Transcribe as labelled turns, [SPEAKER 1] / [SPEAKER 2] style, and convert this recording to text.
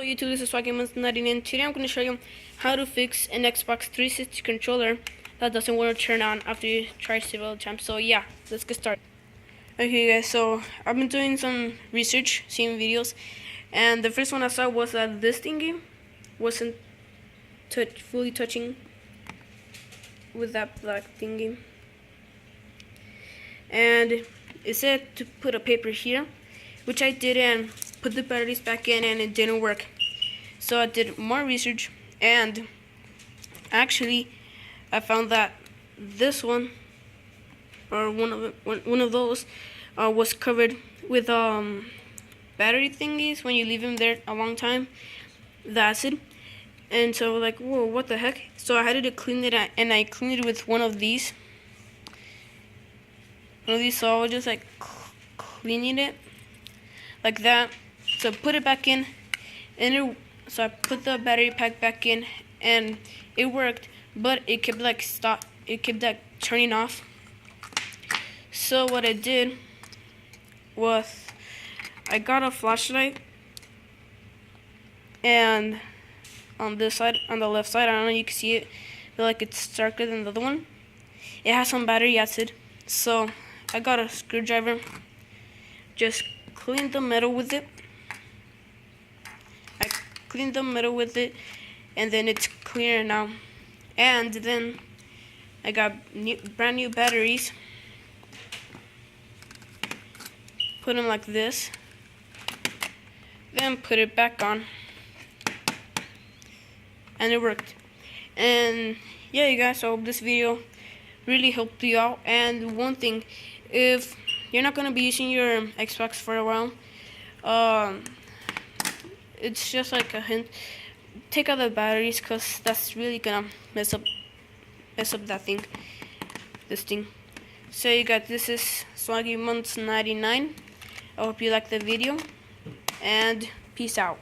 [SPEAKER 1] YouTube, this is SwaggyMonster99. Today I'm going to show you how to fix an Xbox 360 controller that doesn't want to turn on after you try several times. So yeah, let's get started. Okay guys, so I've been doing some research, seeing videos, and the first one I saw was that this thingy wasn't fully touching with that black thingy. And it said to put a paper here, which I did, and put the batteries back in, and it didn't work. So I did more research, and actually I found that this one, or one of those, was covered with battery thingies when you leave them there a long time, the acid. And so like, whoa, what the heck? So I had to clean it, and I cleaned it with one of these. So I was just like cleaning it like that. So I put it back in, and so I put the battery pack back in, and it worked, but it kept like turning off. So what I did was I got a flashlight, and on this side, on the left side, I don't know if you can see it, but like it's darker than the other one. It has some battery acid. So I got a screwdriver, just cleaned the metal with it. I cleaned the metal with it, and then it's clear now. And then I got brand new batteries. Put them like this, then put it back on, and it worked. And yeah, you guys, I hope this video really helped you out. And one thing, if you're not gonna be using your Xbox for a while, it's just like a hint, take out the batteries, because that's really gonna mess up this thing. So you guys, this is SwaggyMonster99. I hope you liked the video, and peace out.